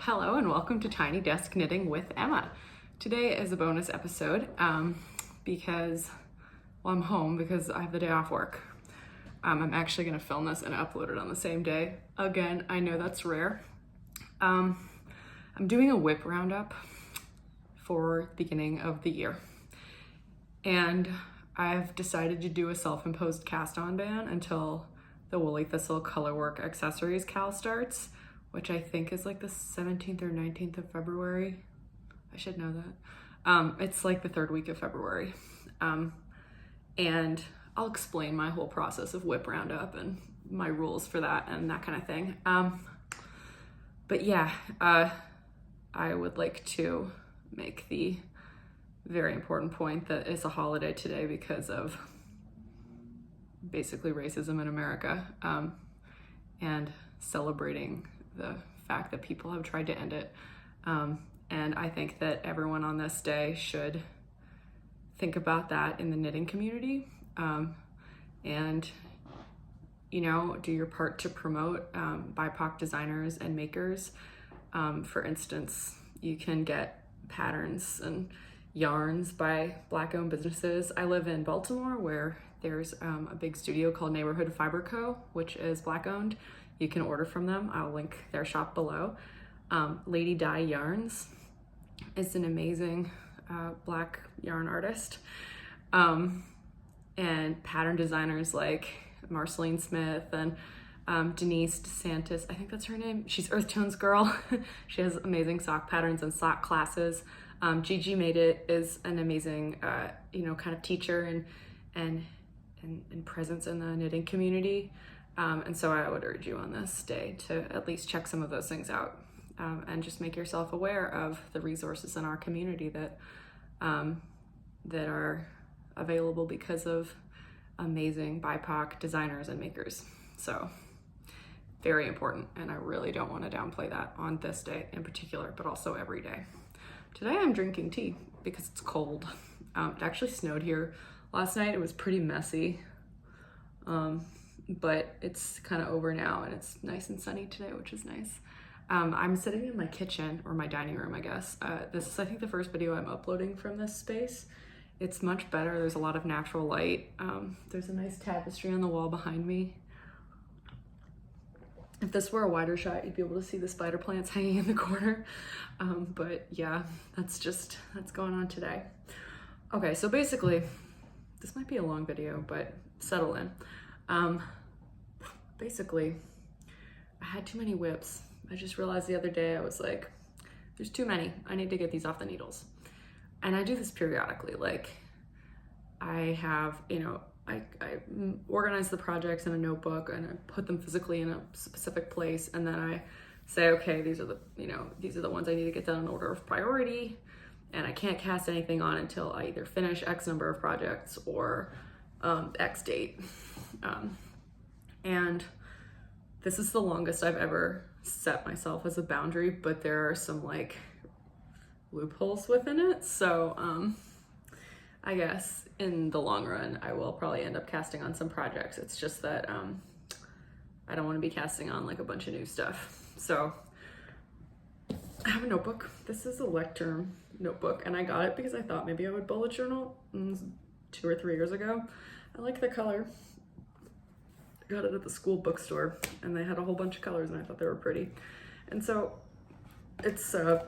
Hello and welcome to Tiny Desk Knitting with Emma. Today is a bonus episode because, well, I'm home because I have the day off work. I'm actually going to film this and upload it on the same day. Again, I know that's rare. I'm doing a WIP roundup for the beginning of the year. And I've decided to do a self-imposed cast-on ban until the Woolly Thistle Colorwork Accessories Cal starts, which I think is like the 17th or 19th of February. I should know that. It's like the third week of February. And I'll explain my whole process of WIP roundup and my rules for that and that kind of thing. But yeah, I would like to make the very important point that it's a holiday today because of basically racism in America, and celebrating the fact that people have tried to end it. And I think that everyone on this day should think about that in the knitting community, and, you know, do your part to promote BIPOC designers and makers. For instance, you can get patterns and yarns by Black-owned businesses. I live in Baltimore, where there's a big studio called Neighborhood Fiber Co., which is Black-owned. You can order from them. I'll link their shop below. Lady Dye Yarns is an amazing Black yarn artist. And pattern designers like Marceline Smith and Denise DeSantis, I think that's her name. She's Earth Tones girl. She has amazing sock patterns and sock classes. Gigi Made It is an amazing, kind of teacher and presence in the knitting community. And so I would urge you on this day to at least check some of those things out, and just make yourself aware of the resources in our community that are available because of amazing BIPOC designers and makers. So very important, and I really don't want to downplay that on this day in particular, but also every day. Today I'm drinking tea because it's cold. It actually snowed here last night. It was pretty messy, but it's kind of over now and it's nice and sunny today, which is nice. I'm sitting in my kitchen, or my dining room, I guess. This is, I think, the first video I'm uploading from this space. It's much better. There's a lot of natural light. There's a nice tapestry on the wall behind me. If this were a wider shot, you'd be able to see the spider plants hanging in the corner. But yeah, that's going on today. Okay, so basically, this might be a long video, but settle in. Basically, I had too many WIPs. I just realized the other day, I was like, there's too many. I need to get these off the needles. And I do this periodically. Like, I have, I organize the projects in a notebook and I put them physically in a specific place. And then I say, okay, these are the ones I need to get done in order of priority. And I can't cast anything on until I either finish X number of projects or X date. And this is the longest I've ever set myself as a boundary, but there are some like loopholes within it. So I guess in the long run, I will probably end up casting on some projects. It's just that I don't want to be casting on like a bunch of new stuff. So I have a notebook. This is a lectern notebook, and I got it because I thought maybe I would bullet journal 2 or 3 years ago. I like the color. I got it at the school bookstore, and they had a whole bunch of colors, and I thought they were pretty. And so it's a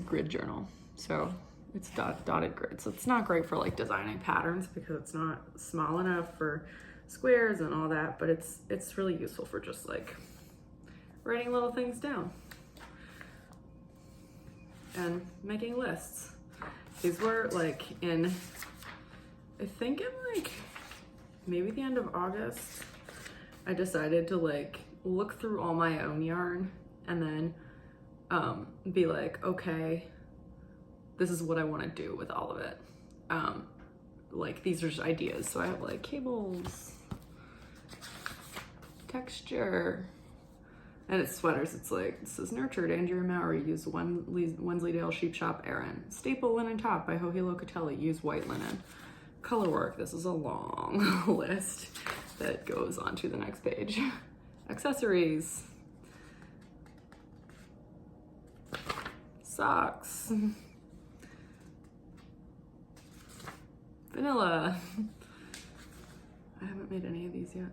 grid journal. So it's dotted grid. So it's not great for like designing patterns because it's not small enough for squares and all that, but it's really useful for just like writing little things down and making lists. These were like I think in like maybe the end of August, I decided to like look through all my own yarn and then be like, okay, this is what I want to do with all of it. Like, these are just ideas. So I have like cables, texture, and it's sweaters. It's like, this is Nurtured, Andrea Mowry, use Wensleydale Sheep Shop Aran. Staple linen top by Joji Locatelli, use white linen. Colorwork, this is a long list that goes on to the next page. Accessories, socks. Vanilla. I haven't made any of these yet.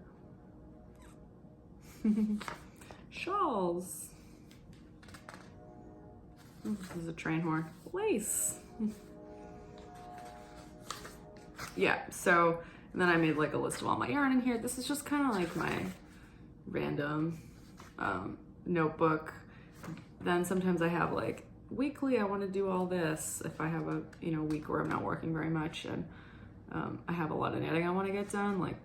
Shawls. Ooh, this is a train horn. Lace. Yeah, so, and then I made like a list of all my yarn in here. This is just kind of like my random notebook. Then sometimes I have like weekly, I want to do all this if I have a week where I'm not working very much, and I have a lot of knitting I want to get done, like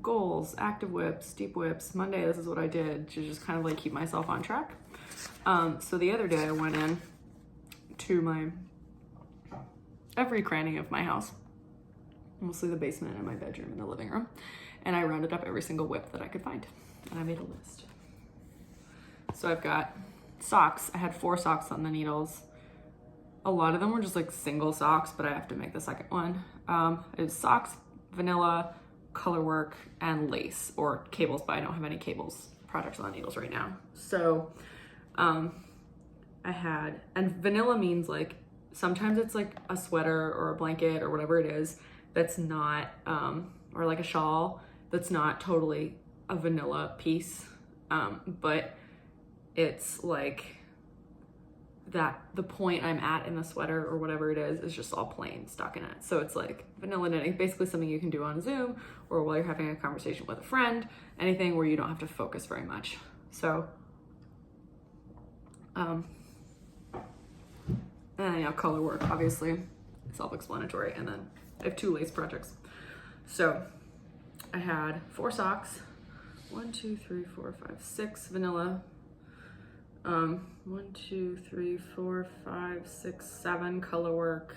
goals, active whips, deep whips. Monday, this is what I did to just kind of like keep myself on track. So the other day I went in to every cranny of my house, mostly the basement and my bedroom and the living room, and I rounded up every single whip that I could find, and I made a list. So I've got socks. I had 4 socks on the needles. A lot of them were just like single socks, but I have to make the second one. It's socks, vanilla, colorwork, and lace, or cables, but I don't have any cables projects on the needles right now. So I had, and vanilla means like, sometimes it's like a sweater or a blanket or whatever it is that's not, or like a shawl that's not totally a vanilla piece, but it's like that the point I'm at in the sweater or whatever it is just all plain stuck in it. So it's like vanilla knitting, basically something you can do on Zoom or while you're having a conversation with a friend, anything where you don't have to focus very much. So, and color work, obviously, self-explanatory. And then I have 2 lace projects. So I had 4 socks, 1, 2, 3, 4, 5, 6 vanilla, 1, 2, 3, 4, 5, 6, 7 color work,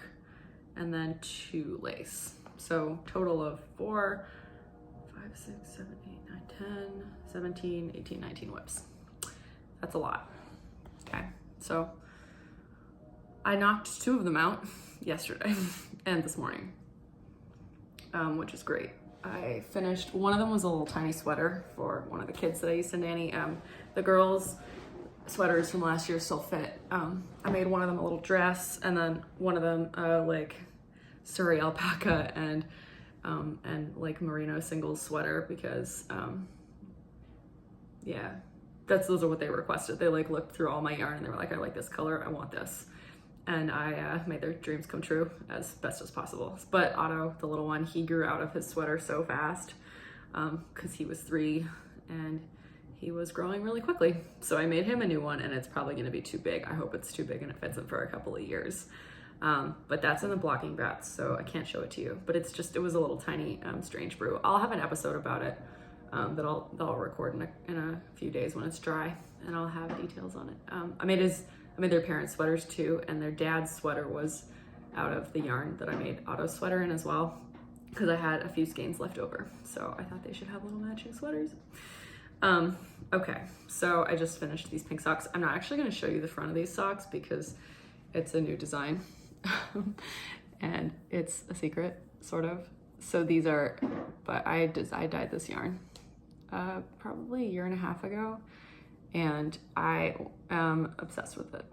and then 2 lace. So total of 4, 5, 6, 7, 8, 9, 10, 17, 18, 19 whips. That's a lot. Okay, so I knocked 2 of them out yesterday and this morning, which is great. I finished, one of them was a little tiny sweater for one of the kids that I used to nanny. The girls' sweaters from last year still fit. I made one of them a little dress, and then one of them like Surrey alpaca and like merino singles sweater, because yeah, those are what they requested. They like looked through all my yarn and they were like, I like this color, I want this. And I made their dreams come true as best as possible. But Otto, the little one, he grew out of his sweater so fast because he was 3 and he was growing really quickly. So I made him a new one, and it's probably gonna be too big. I hope it's too big and it fits him for a couple of years. But that's in the blocking bats, so I can't show it to you. But it was a little tiny strange brew. I'll have an episode about it that I'll record in a few days when it's dry, and I'll have details on it. I made their parents' sweaters too, and their dad's sweater was out of the yarn that I made Otto's sweater in as well, because I had a few skeins left over. So I thought they should have little matching sweaters. Okay, so I just finished these pink socks. I'm not actually gonna show you the front of these socks because it's a new design and it's a secret, sort of. So these are, but I dyed this yarn probably a year and a half ago, and I am obsessed with it.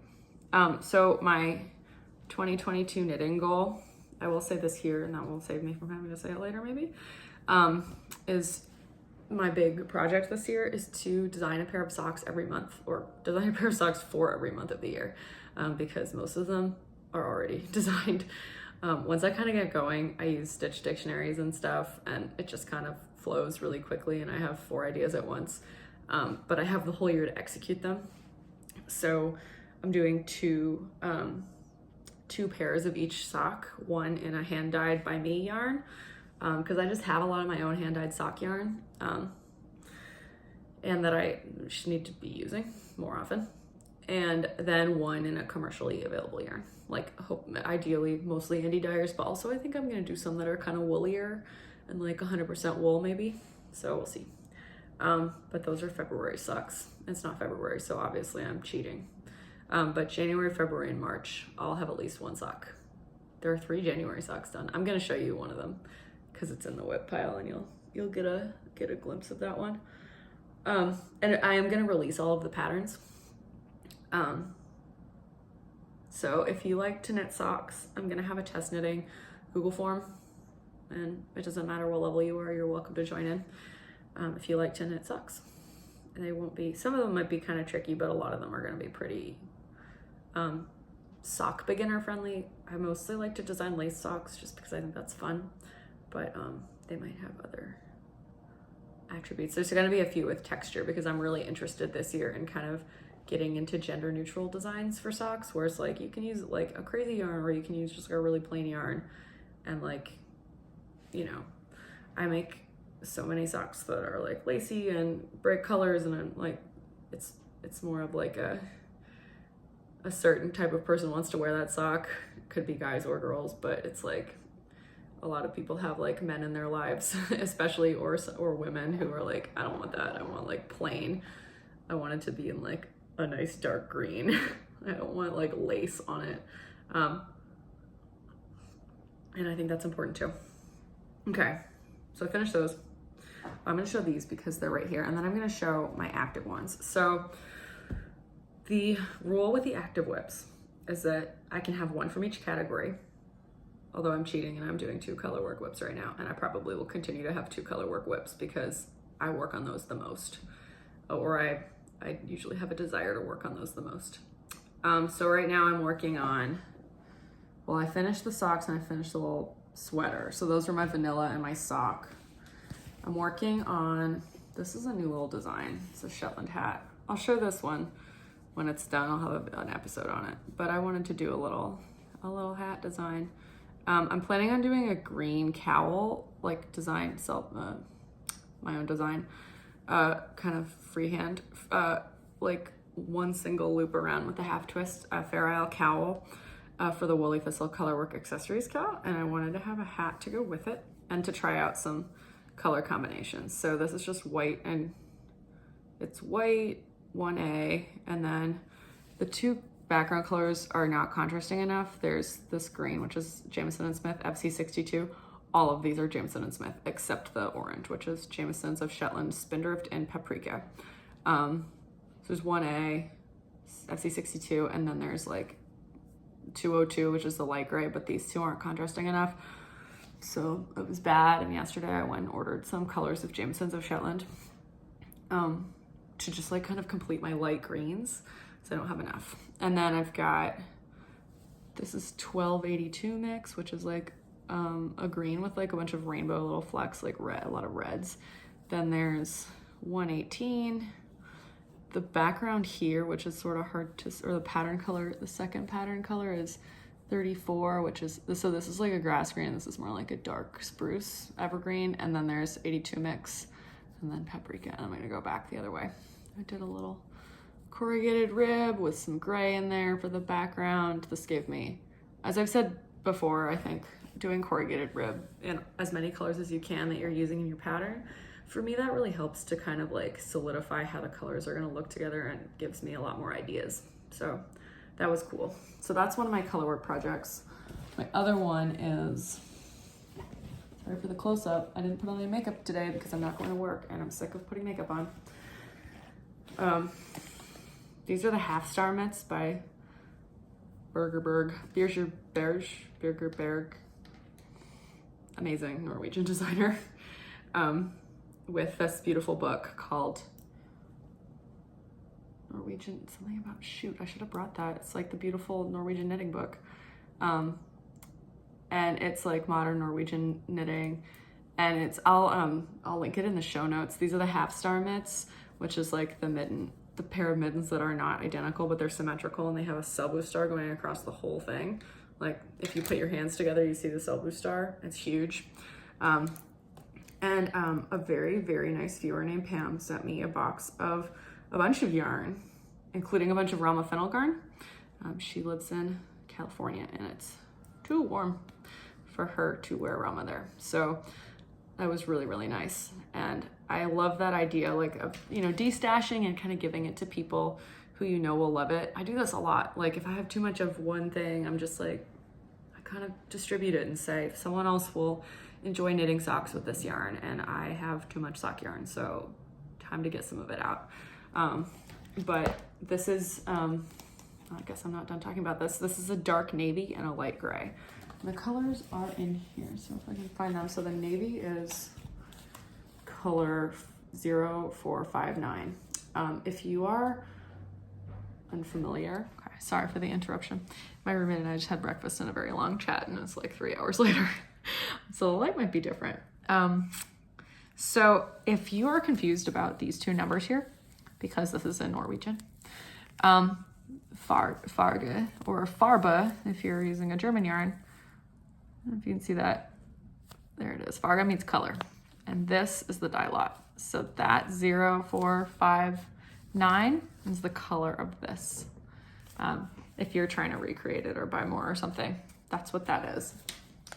So my 2022 knitting goal, I will say this here and that will save me from having to say it later maybe, is my big project this year is to design a pair of socks every month, or design a pair of socks for every month of the year, because most of them are already designed. Once I kind of get going, I use stitch dictionaries and stuff, and it just kind of flows really quickly, and I have 4 ideas at once. But I have the whole year to execute them. So I'm doing two pairs of each sock, one in a hand-dyed by me yarn, because I just have a lot of my own hand-dyed sock yarn, and that I just need to be using more often. And then one in a commercially available yarn, like ideally mostly indie dyers, but also I think I'm gonna do some that are kind of woollier and like 100% wool maybe, so we'll see. But those are February socks. It's not February, so obviously I'm cheating. But January, February, and March, I'll have at least 1 sock. There are 3 January socks done. I'm gonna show you one of them because it's in the WIP pile, and you'll get a glimpse of that one. And I am gonna release all of the patterns. So if you like to knit socks, I'm gonna have a test knitting Google form, and it doesn't matter what level you are, you're welcome to join in. If you like to knit socks. They won't be, some of them might be kind of tricky, but a lot of them are gonna be pretty sock beginner friendly. I mostly like to design lace socks just because I think that's fun, but they might have other attributes. There's gonna be a few with texture because I'm really interested this year in kind of getting into gender neutral designs for socks, where it's like you can use like a crazy yarn or you can use just like a really plain yarn, and like, you know, I make so many socks that are like lacy and bright colors, and I'm like, it's more of like a certain type of person wants to wear that sock. It could be guys or girls, but it's like a lot of people have like men in their lives, especially or women who are like, I don't want that. I want like plain. I want it to be in like a nice dark green. I don't want like lace on it. And I think that's important too. Okay, so I finished those. I'm gonna show these because they're right here, and then I'm gonna show my active ones. So the rule with the active WIPs is that I can have one from each category, although I'm cheating and I'm doing 2 colorwork WIPs right now, and I probably will continue to have 2 colorwork WIPs because I work on those the most, or I usually have a desire to work on those the most. So right now I'm working on, well, I finished the socks and I finished the little sweater. So those are my vanilla and my sock. I'm working on, this is a new little design. It's a Shetland hat. I'll show this one when it's done. I'll have an episode on it, but I wanted to do a little hat design. I'm planning on doing a green cowl, like design, my own design, kind of freehand, like one single loop around with a half twist, Fair Isle cowl for the Woolly Thistle Colorwork Accessories cowl. And I wanted to have a hat to go with it and to try out some color combinations. So this is just white, and it's white, 1A, and then the 2 background colors are not contrasting enough. There's this green, which is Jamieson & Smith FC62. All of these are Jamieson & Smith except the orange, which is Jamieson's of Shetland, Spindrift, and Paprika. So there's 1A, FC62, and then there's like 202, which is the light gray, but these 2 aren't contrasting enough. So it was bad, and yesterday I went and ordered some colors of Jamieson's of Shetland to just like kind of complete my light greens, so I don't have enough. And then I've got, this is 1282 mix, which is like a green with like a bunch of rainbow little flecks, like red, a lot of reds. Then there's 118. The background here, which is sort of hard to, or the pattern color, the second pattern color is 34, which is, so this is like a grass green, this is more like a dark spruce evergreen, and then there's 82 mix, and then paprika, and I'm gonna go back the other way. I did a little corrugated rib with some gray in there for the background. This gave me, as I've said before, I think doing corrugated rib in as many colors as you can that you're using in your pattern, for me that really helps to kind of like solidify how the colors are gonna look together and gives me a lot more ideas. So that was cool. So that's one of my colorwork projects. My other one is, sorry for the close-up, I didn't put on any makeup today because I'm not going to work and I'm sick of putting makeup on. These are the Half Star mitts by Birger Berg, amazing Norwegian designer, with this beautiful book called Norwegian, something about, shoot, I should have brought that. It's like the beautiful Norwegian knitting book. And it's like modern Norwegian knitting, and it's, I'll link it in the show notes. These are the Half Star mitts, which is like the mitten, the pair of mittens that are not identical, but they're symmetrical, and they have a Selbu star going across the whole thing. Like if you put your hands together, you see the Selbu star. It's huge. A very, very nice viewer named Pam sent me a box of a bunch of yarn, including a bunch of Rama fennel yarn. She lives in California, and it's too warm for her to wear Rama there. So that was really, really nice. And I love that idea, like, of, you know, de-stashing and kind of giving it to people who you know will love it. I do this a lot. Like if I have too much of one thing, I'm just like, I kind of distribute it and say, someone else will enjoy knitting socks with this yarn, and I have too much sock yarn, so time to get some of it out. But this is, I'll I guess I'm not done talking about this. This is a dark navy and a light gray. The colors are in here, so if I can find them. So the navy is color 0459. If you are unfamiliar, okay, sorry for the interruption. My roommate and I just had breakfast and a very long chat, and it's like 3 hours later. So the light might be different. So if you are confused about these two numbers here, because this is in Norwegian, farge or farbe, if you're using a German yarn, I don't know if you can see that. There it is. Farge means color. And this is the dye lot. So that 0459 is the color of this. If you're trying to recreate it or buy more or something, that's what that is.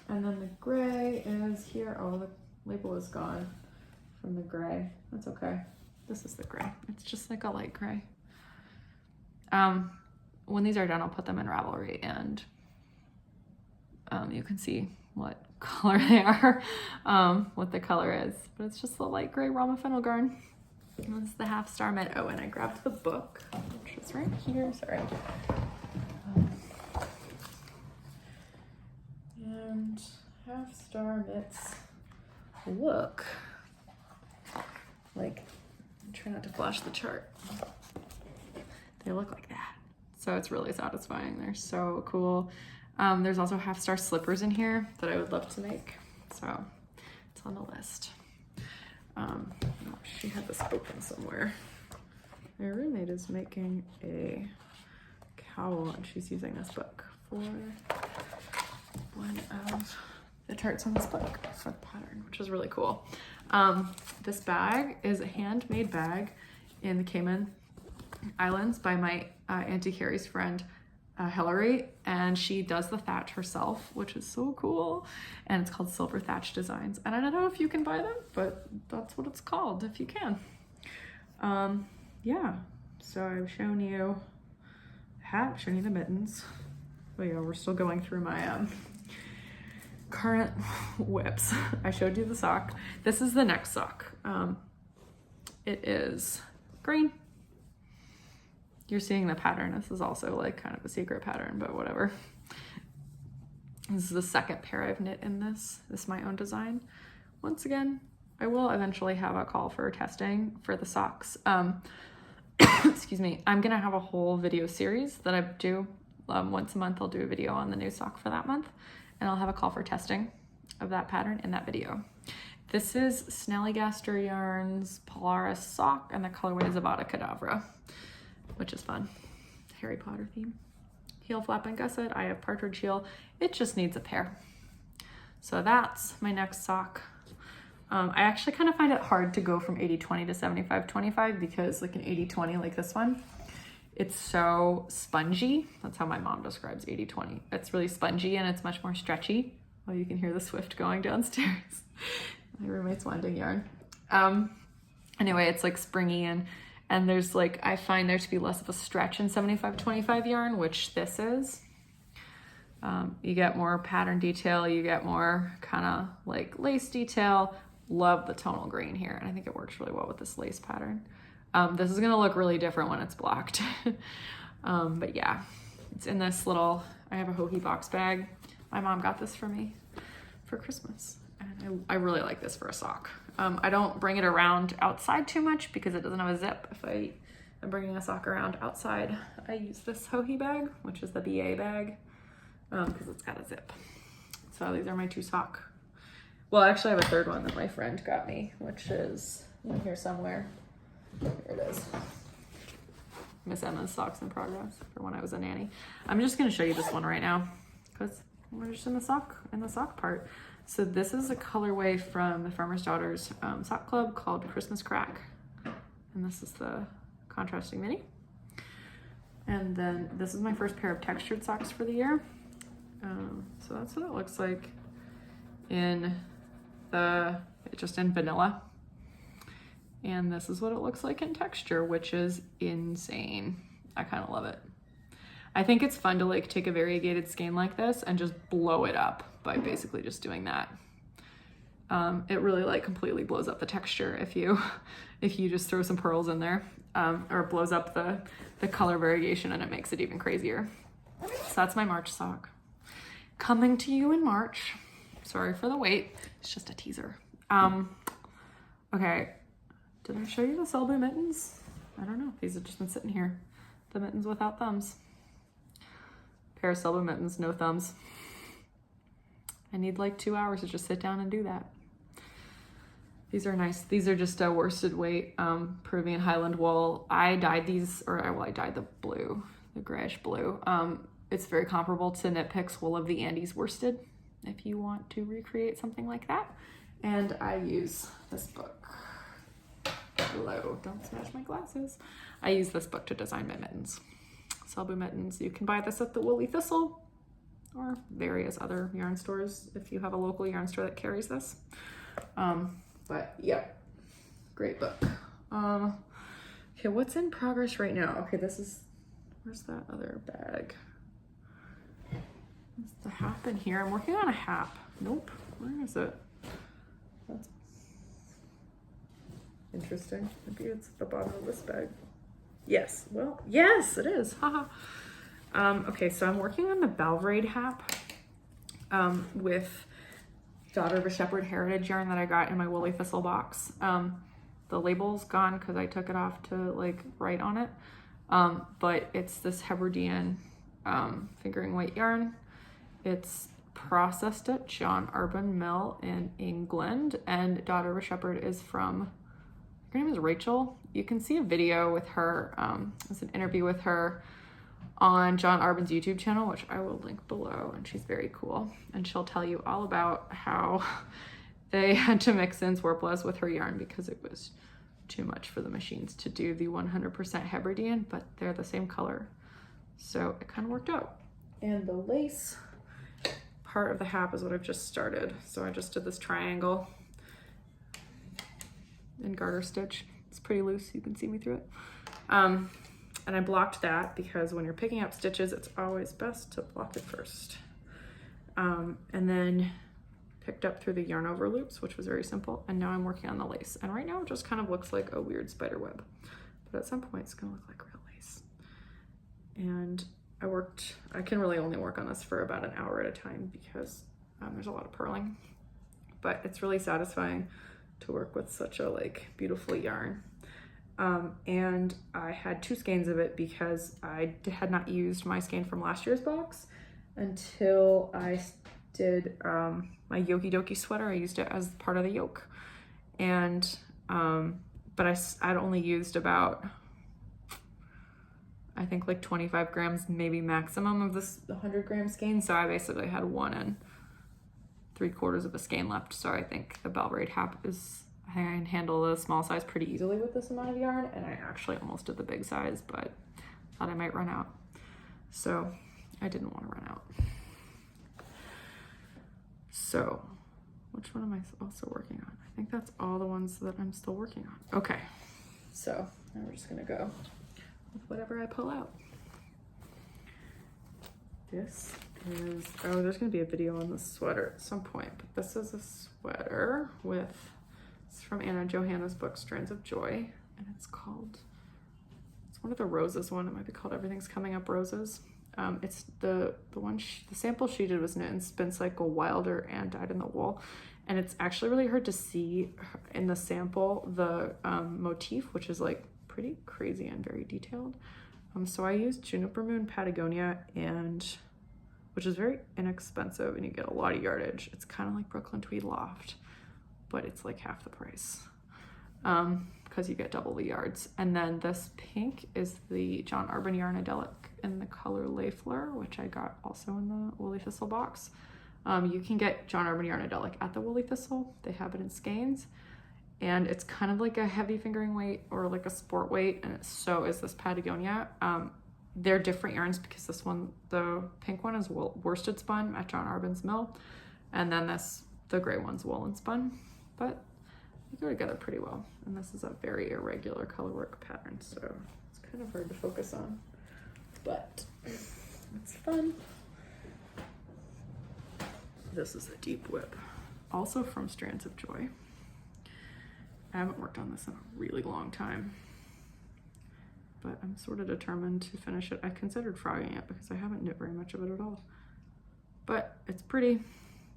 And then the gray is here. Oh, the label is gone from the gray. That's okay. This is the gray. It's just like a light gray. When these are done, I'll put them in Ravelry, and you can see what color they are, what the color is. But it's just the light gray Rama fennel garn. And this is the Half Star Mitt. Oh, and I grabbed the book, which is right here. Sorry. And Half Star Mitts look like, try not to flash the chart. They look like that. So it's really satisfying. They're so cool. There's also Half Star slippers in here that I would love to make. So it's on the list. She had this open somewhere. My roommate is making a cowl, and she's using this book for one of the charts on this book for the pattern, which is really cool. This bag is a handmade bag in the Cayman Islands by my Auntie Carrie's friend, Hillary, and she does the thatch herself, which is so cool. And it's called Silver Thatch Designs. And I don't know if you can buy them, but that's what it's called if you can. Yeah, so I've shown you the hat, I've shown you the mittens. Oh yeah, we're still going through my current WIPs. I showed you the sock. This is the next sock. It is green. You're seeing the pattern. This is also like kind of a secret pattern, but whatever. This is the second pair I've knit in this. This is my own design. Once again, I will eventually have a call for testing for the socks. Excuse me. I'm gonna have a whole video series that I do once a month. I'll do a video on the new sock for that month, and I'll have a call for testing of that pattern in that video. This is Snallygaster Yarns Polaris sock, and the colorway is Avada Kedavra, which is fun. Harry Potter theme. Heel flap and gusset. I have partridge heel. It just needs a pair. So that's my next sock. I actually kind of find it hard to go from 80-20 to 75-25 because like an 80-20 like this one, it's so spongy. That's how my mom describes 80-20. It's really spongy and it's much more stretchy. Oh, you can hear the Swift going downstairs. My roommate's winding yarn. Anyway, it's like springy and there's like, I find there to be less of a stretch in 75-25 yarn, which this is. You get more pattern detail, you get more kind of like lace detail. Love the tonal green here, and I think it works really well with this lace pattern. This is gonna look really different when it's blocked. But yeah, it's in this little, I have a Hohi box bag. My mom got this for me for Christmas, and I really like this for a sock. I don't bring it around outside too much because it doesn't have a zip. If I'm bringing a sock around outside, I use this Hohi bag, which is the BA bag, because it's got a zip. So these are my two sock. Well, actually I have a third one that my friend got me, which is in here somewhere. Here it is. Miss Emma's Socks in Progress for when I was a nanny. I'm just gonna show you this one right now because we're just in the sock part. So this is a colorway from the Farmer's Daughters sock club called Christmas Crack. And this is the contrasting mini. And then this is my first pair of textured socks for the year. So that's what it looks like just in vanilla. And this is what it looks like in texture, which is insane. I kind of love it. I think it's fun to like take a variegated skein like this and just blow it up by basically just doing that. It really like completely blows up the texture if you just throw some pearls in there, or it blows up the color variation and it makes it even crazier. So that's my March sock. Coming to you in March. Sorry for the wait. It's just a teaser. Okay. Did I show you the Selby mittens? I don't know. These have just been sitting here. The mittens without thumbs. Pair of Selby mittens, no thumbs. I need like 2 hours to just sit down and do that. These are nice. These are just a worsted weight Peruvian Highland wool. I dyed these, I dyed the blue, the grayish blue. It's very comparable to Knit Picks Wool of the Andes worsted, if you want to recreate something like that. And I use this book. Hello, don't smash my glasses. I use this book to design my mittens. Selby mittens. You can buy this at the Woolly Thistle or various other yarn stores if you have a local yarn store that carries this. But yeah, great book. Okay, what's in progress right now? Okay, where's that other bag? Is the hat in here? I'm working on a hat. Nope, where is it? That's interesting. Maybe it's at the bottom of this bag. Yes, well, yes, it is, haha. Okay, so I'm working on the Belgrade hat with Daughter of a Shepherd Heritage yarn that I got in my Woolly Thistle box. The label's gone because I took it off to like write on it. But it's this Hebridean fingering weight yarn. It's processed at John Arbon Mill in England, and Daughter of a Shepherd is from, her name is Rachel. You can see a video with her, it's an interview with her on John Arbon's YouTube channel, which I will link below, and she's very cool. And she'll tell you all about how they had to mix in Swarplas with her yarn because it was too much for the machines to do the 100% Hebridean, but they're the same color. So it kind of worked out. And the lace part of the hat is what I've just started. So I just did this triangle in garter stitch. It's pretty loose, you can see me through it. And I blocked that because when you're picking up stitches, it's always best to block it first. And then picked up through the yarn over loops, which was very simple. And now I'm working on the lace. And right now it just kind of looks like a weird spider web. But at some point it's gonna look like real lace. And I can really only work on this for about an hour at a time because there's a lot of purling. But it's really satisfying to work with such a like beautiful yarn. And I had 2 skeins of it because I had not used my skein from last year's box until I did my Yoki Doki sweater. I used it as part of the yoke. And, but I'd only used about, I think like 25 grams, maybe maximum of this 100 gram skein. So I basically had 1 3/4 of a skein left. So I think the Belgrade hat I think I can handle the small size pretty easily with this amount of yarn, and I actually almost did the big size, but thought I might run out. So I didn't want to run out. So which one am I also working on? I think that's all the ones that I'm still working on. Okay, so now we're just gonna go with whatever I pull out. This is, oh, there's gonna be a video on the sweater at some point, but this is a sweater with, it's from Anna Johanna's book, Strands of Joy, and it's one of the roses one. It might be called Everything's Coming Up Roses. It's the sample she did was knit in Spin Cycle Wilder and dyed in the wool. And it's actually really hard to see in the sample the motif, which is like pretty crazy and very detailed. So I used Juniper Moon Patagonia, which is very inexpensive and you get a lot of yardage. It's kind of like Brooklyn Tweed Loft, but it's like half the price because you get double the yards. And then this pink is the John Arbon Yarnadelic in the color Le Fleur, which I got also in the Woolly Thistle box. You can get John Arbon Yarnadelic at the Woolly Thistle. They have it in skeins. And it's kind of like a heavy fingering weight or like a sport weight, and so is this Patagonia. They're different yarns because this one, the pink one is worsted spun at John Arbon's mill, and then the gray one's woolen spun, but they go together pretty well. And this is a very irregular colorwork pattern, so it's kind of hard to focus on, but it's fun. This is a deep WIP. also from Strands of Joy. I haven't worked on this in a really long time, but I'm sort of determined to finish it. I considered frogging it because I haven't knit very much of it at all, but it's pretty,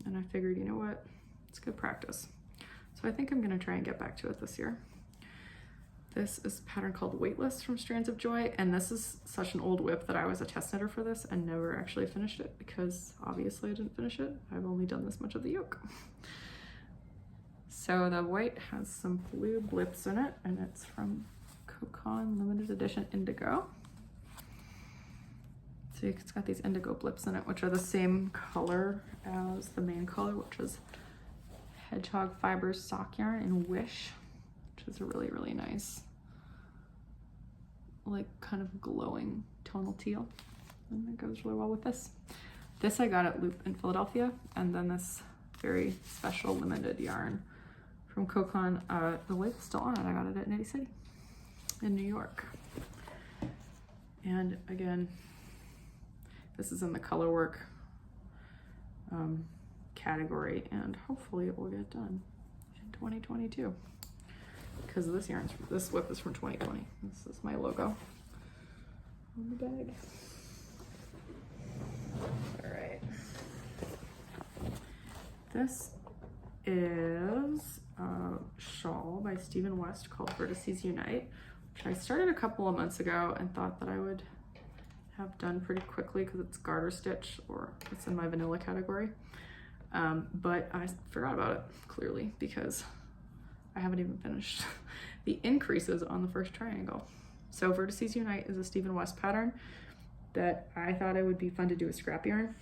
and I figured, you know what, it's good practice. So I think I'm gonna try and get back to it this year. This is a pattern called Weightless from Strands of Joy, and this is such an old WIP that I was a test knitter for this and never actually finished it because obviously I didn't finish it. I've only done this much of the yoke. So the white has some blue blips in it, and it's from Cocon Limited Edition Indigo. So it's got these indigo blips in it, which are the same color as the main color, which is Hedgehog Fibers Sock Yarn in Wish, which is a really, really nice, like kind of glowing tonal teal. And it goes really well with this. This I got at Loop in Philadelphia, and then this very special limited yarn from Cocon. The label's still on it. I got it at Nitty City in New York. And again, this is in the colorwork category, and hopefully it will get done in 2022 because this yarn, this WIP is from 2020. This is my logo on the bag. All right, this is a shawl by Stephen West called Vertices Unite, which I started a couple of months ago and thought that I would have done pretty quickly because it's garter stitch, or it's in my vanilla category. But I forgot about it clearly because I haven't even finished the increases on the first triangle. So Vertices Unite is a Stephen West pattern that I thought it would be fun to do with scrap yarn,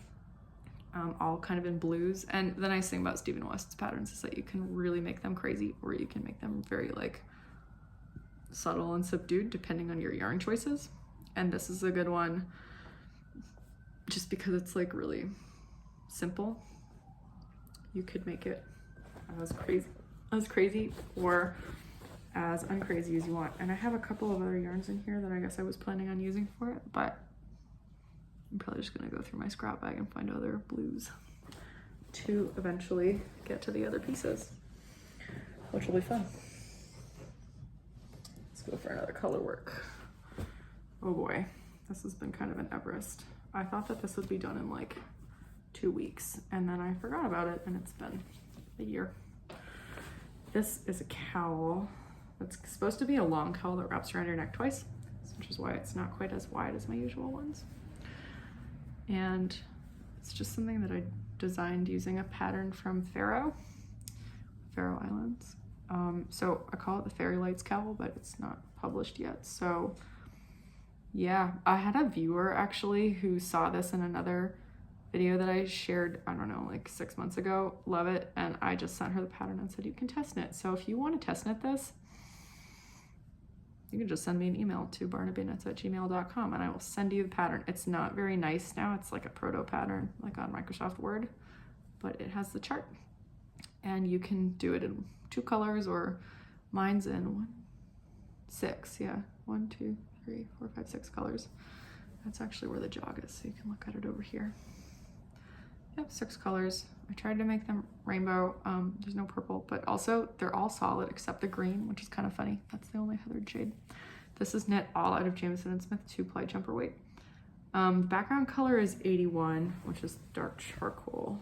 all kind of in blues. And the nice thing about Stephen West's patterns is that you can really make them crazy, or you can make them very like subtle and subdued depending on your yarn choices. And this is a good one just because it's like really simple. You could make it as crazy or as uncrazy as you want. And I have a couple of other yarns in here that I guess I was planning on using for it, but I'm probably just gonna go through my scrap bag and find other blues to eventually get to the other pieces, which will be fun. Let's go for another color work. Oh boy, this has been kind of an Everest. I thought that this would be done in like 2 weeks, and then I forgot about it, and it's been a year. This is a cowl. It's supposed to be a long cowl that wraps around your neck twice, which is why it's not quite as wide as my usual ones. And it's just something that I designed using a pattern from Faroe Islands. So I call it the Fairy Lights cowl, but it's not published yet. So yeah, I had a viewer actually who saw this in another video that I shared, I don't know, like 6 months ago. Love it. And I just sent her the pattern and said, you can test knit. So if you want to test knit this, you can just send me an email to barnabyknits@gmail.com and I will send you the pattern. It's not very nice now. It's like a proto pattern, like on Microsoft Word, but it has the chart. And you can do it in 2 colors, or mine's in 6. Yeah, 1, 2, 3, 4, 5, 6 colors. That's actually where the jog is, so you can look at it over here. Yep, 6 colors. I tried to make them rainbow. There's no purple, but also they're all solid except the green, which is kind of funny. That's the only heathered shade. This is knit all out of Jamieson & Smith 2-ply jumper weight. The background color is 81, which is dark charcoal.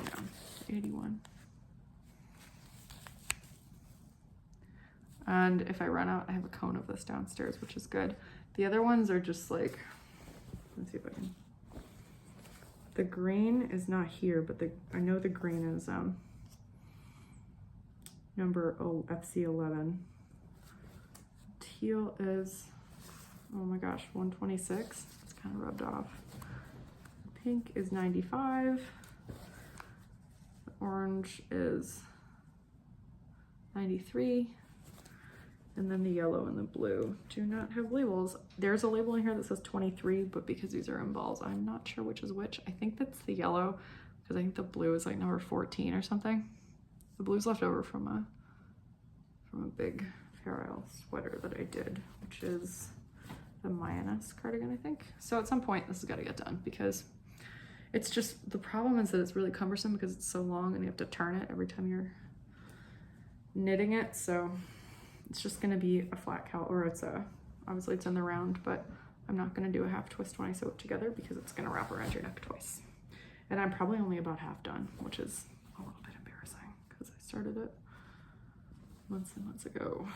Yeah, 81. And if I run out, I have a cone of this downstairs, which is good. The other ones are just like, let's see if I can. The green is not here, but I know the green is number FC11. Teal is, oh my gosh, 126. It's kind of rubbed off. Pink is 95. The orange is 93. And then the yellow and the blue do not have labels. There's a label in here that says 23, but because these are in balls, I'm not sure which is which. I think that's the yellow, because I think the blue is like number 14 or something. The blue's left over from a big Fair sweater that I did, which is the Mayaness cardigan, I think. So at some point, this has got to get done because It's just, the problem is that it's really cumbersome because it's so long and you have to turn it every time you're knitting it. So it's just gonna be a flat cowl, or obviously it's in the round, but I'm not gonna do a half twist when I sew it together because it's gonna wrap around your neck twice. And I'm probably only about half done, which is a little bit embarrassing because I started it months and months ago.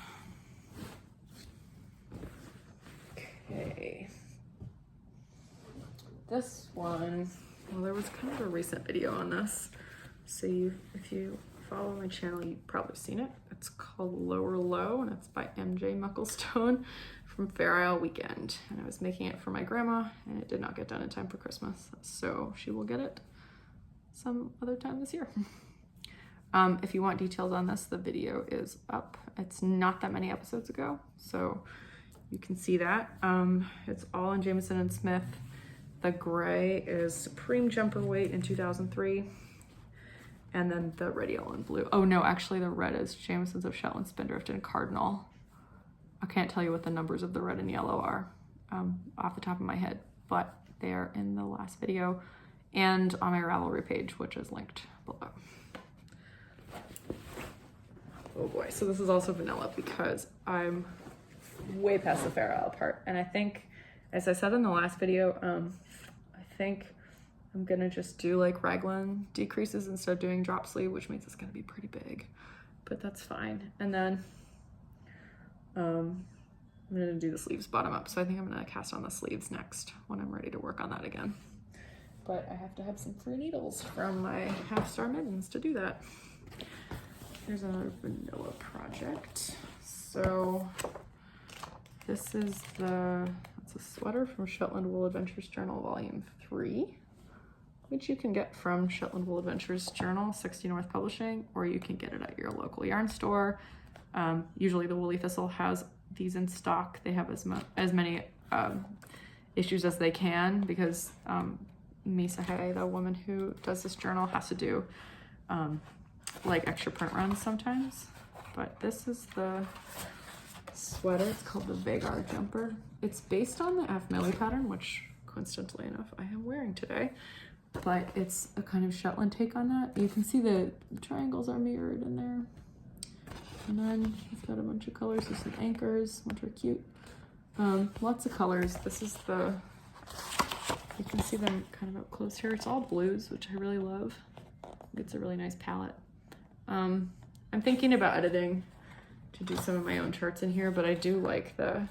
Okay. This one, well, there was kind of a recent video on this. So if you follow my channel, you've probably seen it. It's called Lower Low, and it's by MJ Mucklestone from Fair Isle Weekend. And I was making it for my grandma, and it did not get done in time for Christmas. So she will get it some other time this year. If you want details on this, the video is up. It's not that many episodes ago, so you can see that. It's all in Jamieson & Smith. The gray is Supreme Jumper Weight in 2003. And then the red, yellow, and blue. Oh no, actually the red is Jamieson's of Shetland Spindrift and Cardinal. I can't tell you what the numbers of the red and yellow are off the top of my head, but they are in the last video and on my Ravelry page, which is linked below. Oh boy, so this is also vanilla because I'm way past the Fair Isle part. And I think, as I said in the last video, I think I'm gonna just do like raglan decreases instead of doing drop sleeve, which means it's gonna be pretty big, but that's fine. And then I'm gonna do the sleeves bottom up. So I think I'm gonna cast on the sleeves next when I'm ready to work on that again. But I have to have some free needles from my half-star mittens to do that. Here's another vanilla project. So this is it's a sweater from Shetland Wool Adventures Journal Volume 3, which you can get from Shetland Wool Adventures Journal, 60 North Publishing, or you can get it at your local yarn store. Usually the Woolly Thistle has these in stock. They have as many issues as they can because Misa Hay, the woman who does this journal, has to do like extra print runs sometimes. But this is the sweater. It's called the Vegard jumper. It's based on the F. Millie pattern, which coincidentally enough I am wearing today, but it's a kind of Shetland take on that. You can see the triangles are mirrored in there. And then it's got a bunch of colors with some anchors, which are cute. Lots of colors. This is you can see them kind of up close here. It's all blues, which I really love. It's a really nice palette. I'm thinking about editing to do some of my own charts in here, but I do like the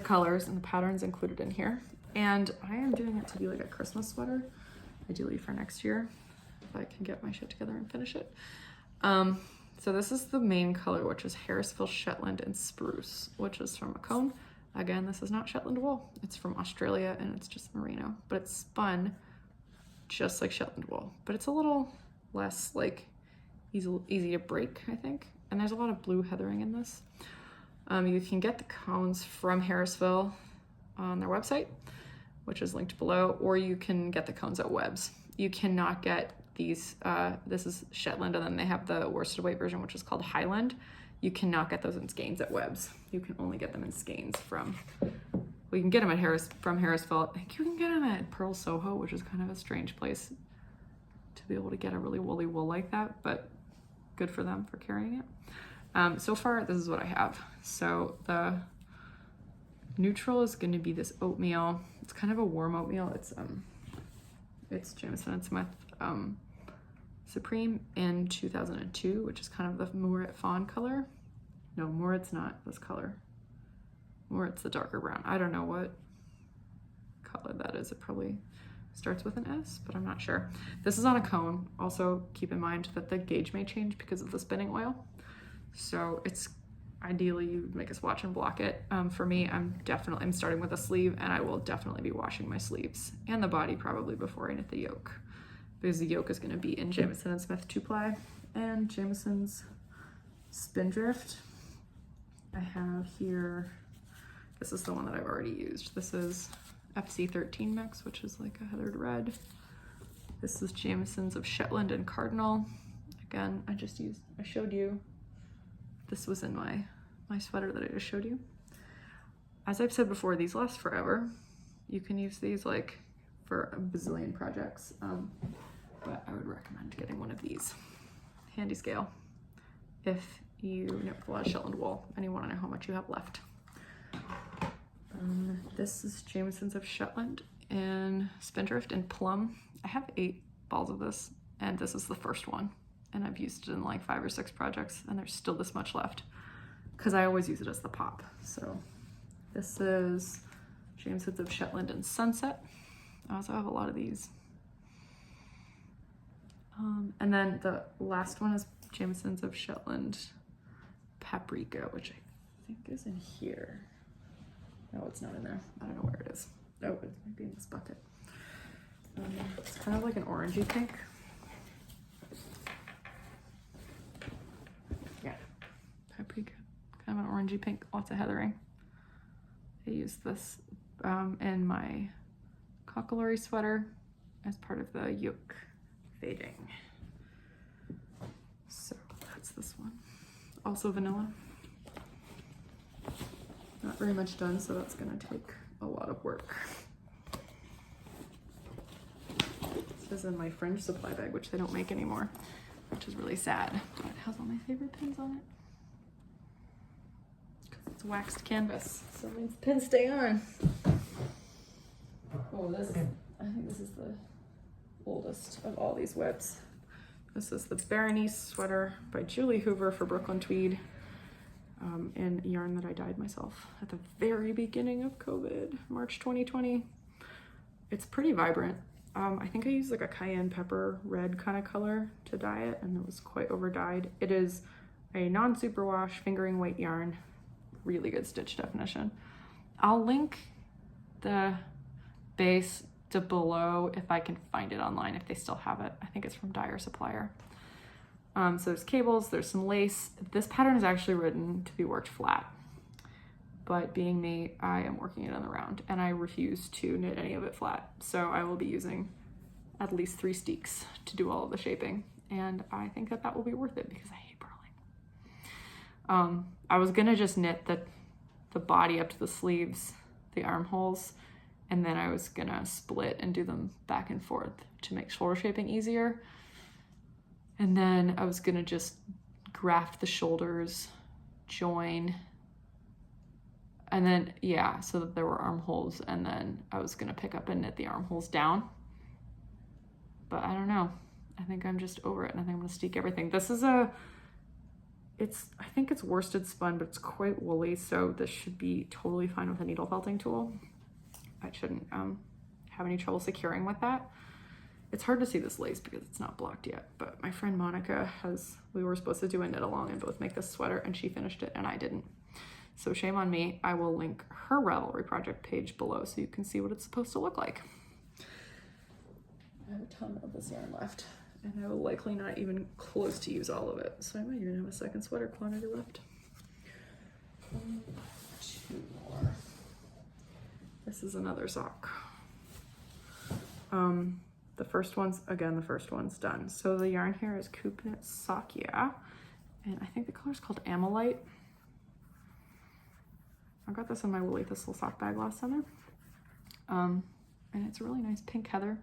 colors and the patterns included in here. And I am doing it to be like a Christmas sweater, ideally for next year, if I can get my shit together and finish it. So this is the main color, which is Harrisville Shetland and Spruce, which is from a cone. Again, this is not Shetland wool. It's from Australia and it's just merino, but it's spun just like Shetland wool, but it's a little less like easy to break, I think. And there's a lot of blue heathering in this. You can get the cones from Harrisville on their website, which is linked below, or you can get the cones at Webb's. You cannot get these, this is Shetland, and then they have the worsted weight version, which is called Highland. You cannot get those in skeins at Webb's. You can only get them in skeins from, well, you can get them at from Harrisville. I think you can get them at Pearl Soho, which is kind of a strange place to be able to get a really woolly wool like that, but good for them for carrying it. So far, this is what I have. So the neutral is going to be this oatmeal. It's kind of a warm oatmeal. It's Jamieson & Smith Supreme in 2002, which is kind of the Moorit fawn color. No, Moorit's not this color. Moorit's the darker brown. I don't know what color that is. It probably starts with an S, but I'm not sure. This is on a cone. Also keep in mind that the gauge may change because of the spinning oil. So it's ideally you would make a swatch and block it. For me, I'm starting with a sleeve, and I will definitely be washing my sleeves and the body probably before I knit the yoke, because the yoke is going to be in Jamieson & Smith 2-ply and Jamieson's Spindrift. I have here, this is the one that I've already used. This is FC13 mix, which is like a heathered red. This is Jamieson's of Shetland and Cardinal. Again, I showed you, this was in my sweater that I just showed you. As I've said before, these last forever. You can use these like for a bazillion projects, but I would recommend getting one of these. Handy scale if you knit with a lot of Shetland wool and you want to know how much you have left. This is Jamieson's of Shetland in Spindrift and Plum. I have 8 balls of this, and this is the first one, and I've used it in like 5 or 6 projects, and there's still this much left because I always use it as the pop. So this is Jamieson's of Shetland and Sunset. I also have a lot of these. And then the last one is Jamieson's of Shetland Paprika, which I think is in here. No, it's not in there. I don't know where it is. Oh, it might be in this bucket. It's kind of like an orangey pink. Yeah, paprika. Kind of an orangey pink, lots of heathering. I used this in my cockalori sweater as part of the yoke fading. So that's this one. Also vanilla. Not very much done, so that's gonna take a lot of work. This is in my fringe supply bag, which they don't make anymore, which is really sad, but it has all my favorite pins on it. Because it's waxed canvas, so it means pins stay on. Oh, I think this is the oldest of all these WIPs. This is the Berenice sweater by Julie Hoover for Brooklyn Tweed, in yarn that I dyed myself at the very beginning of COVID, March 2020. It's pretty vibrant. I think I used like a cayenne pepper red kind of color to dye it, and it was quite over dyed. It is a non-superwash fingering weight yarn, really good stitch definition. I'll link the base to below if I can find it online, if they still have it. I think it's from Dyer Supplier. So there's cables, there's some lace. This pattern is actually written to be worked flat, but being me, I am working it on the round, and I refuse to knit any of it flat. So I will be using at least 3 steeks to do all of the shaping, and I think that that will be worth it because I hate purling. I was gonna just knit the body up to the sleeves, the armholes, and then I was gonna split and do them back and forth to make shoulder shaping easier. And then I was gonna just graft the shoulders, join, and then, yeah, so that there were armholes, and then I was gonna pick up and knit the armholes down. But I don't know. I think I'm just over it, and I think I'm gonna steek everything. This is I think it's worsted spun, but it's quite woolly, so this should be totally fine with a needle felting tool. I shouldn't have any trouble securing with that. It's hard to see this lace because it's not blocked yet, but my friend Monica we were supposed to do a knit along and both make this sweater, and she finished it and I didn't. So shame on me. I will link her Ravelry project page below so you can see what it's supposed to look like. I have a ton of this yarn left, and I will likely not even close to use all of it. So I might even have a second sweater quantity left. 2 more. This is another sock. The first one's done. So the yarn here is Coop Knit Sakya, and I think the color's called Amylite. I got this in my Woolly Thistle sock bag last summer. And it's a really nice pink heather.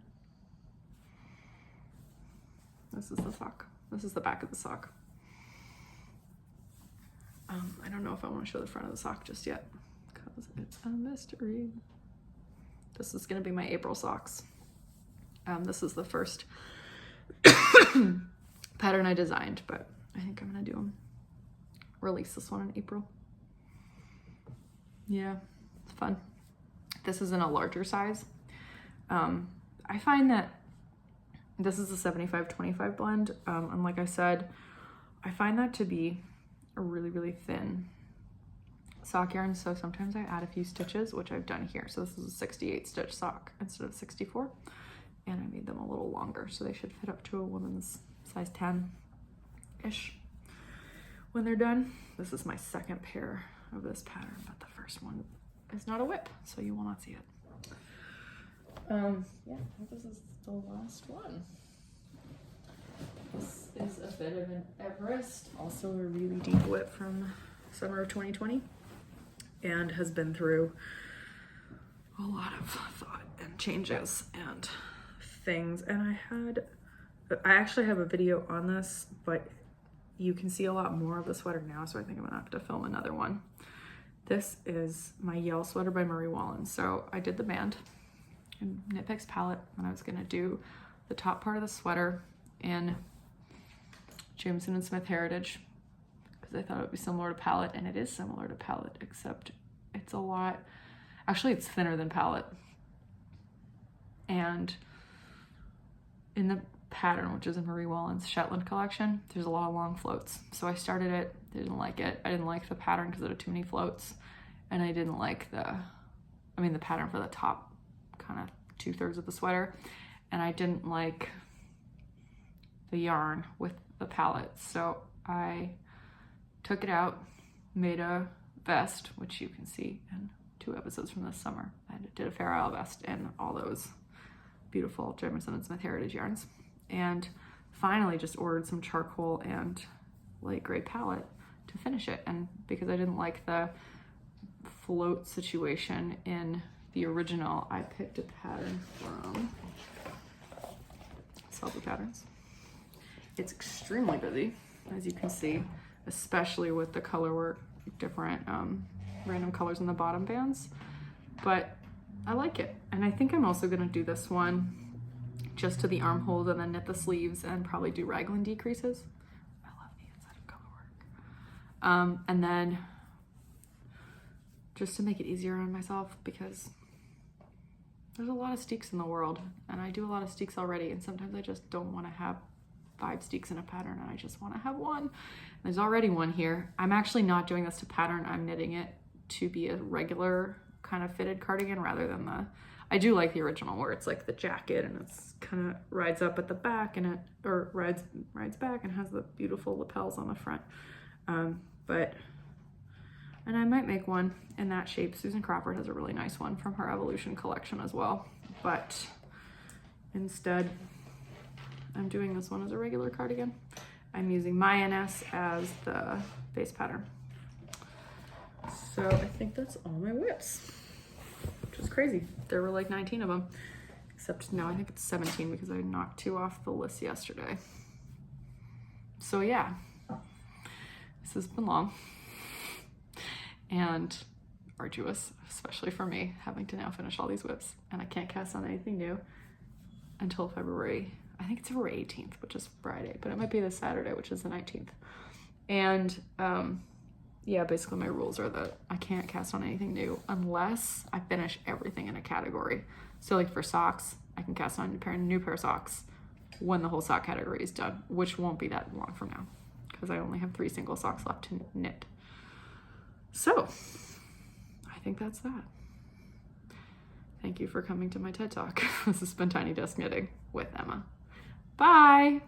This is the sock. This is the back of the sock. I don't know if I want to show the front of the sock just yet because it's a mystery. This is going to be my April socks. This is the first pattern I designed, but I think I'm going to release this one in April. Yeah, it's fun. This is in a larger size. I find that this is a 75-25 blend. And like I said, I find that to be a really, really thin sock yarn. So sometimes I add a few stitches, which I've done here. So this is a 68 stitch sock instead of 64. And I made them a little longer, so they should fit up to a woman's size 10-ish when they're done. This is my second pair of this pattern, but the first one is not a WIP, so you will not see it. Yeah, this is the last one. This is a bit of an Everest, also a really deep WIP from summer of 2020, and has been through a lot of thought and changes and things. And I actually have a video on this, but you can see a lot more of the sweater now, so I think I'm gonna have to film another one. This is my Yale sweater by Marie Wallen. So I did the band in Knit Picks palette, and I was gonna do the top part of the sweater in Jameson and Smith Heritage, because I thought it would be similar to palette, and it is similar to palette, except it's a lot, actually it's thinner than palette. And in the pattern, which is in Marie Wallen's Shetland collection, there's a lot of long floats. So I started it, didn't like it. I didn't like the pattern because it had too many floats, and I didn't like the pattern for the top kind of 2/3 of the sweater, and I didn't like the yarn with the palette. So I took it out, made a vest, which you can see in 2 episodes from this summer. I did a Fair Isle vest and all those beautiful Jameson and Smith Heritage yarns. And finally just ordered some charcoal and light gray palette to finish it. And because I didn't like the float situation in the original, I picked a pattern from Selby Patterns. It's extremely busy, as you can see, especially with the colorwork, different random colors in the bottom bands, but I like it. And I think I'm also gonna do this one just to the armhole and then knit the sleeves and probably do raglan decreases. I love the inside of colorwork. And then just to make it easier on myself, because there's a lot of steeks in the world and I do a lot of steeks already, and sometimes I just don't want to have 5 steeks in a pattern and I just want to have one. There's already one here. I'm actually not doing this to pattern. I'm knitting it to be a regular kind of fitted cardigan rather than I do like the original where it's like the jacket and it's kind of rides up at the back and rides back and has the beautiful lapels on the front. And I might make one in that shape. Susan Crawford has a really nice one from her Evolution collection as well. But instead, I'm doing this one as a regular cardigan. I'm using my NS as the base pattern. So I think that's all my WIPs, which is crazy. There were like 19 of them, except now I think it's 17 because I knocked 2 off the list yesterday. So yeah, this has been long and arduous, especially for me, having to now finish all these WIPs, and I can't cast on anything new until February, I think it's February 18th, which is Friday, but it might be this Saturday, which is the 19th. And yeah, basically my rules are that I can't cast on anything new unless I finish everything in a category. So like for socks, I can cast on a new pair of socks when the whole sock category is done, which won't be that long from now because I only have 3 single socks left to knit. So I think that's that. Thank you for coming to my TED Talk. This has been Tiny Desk Knitting with Emma. Bye.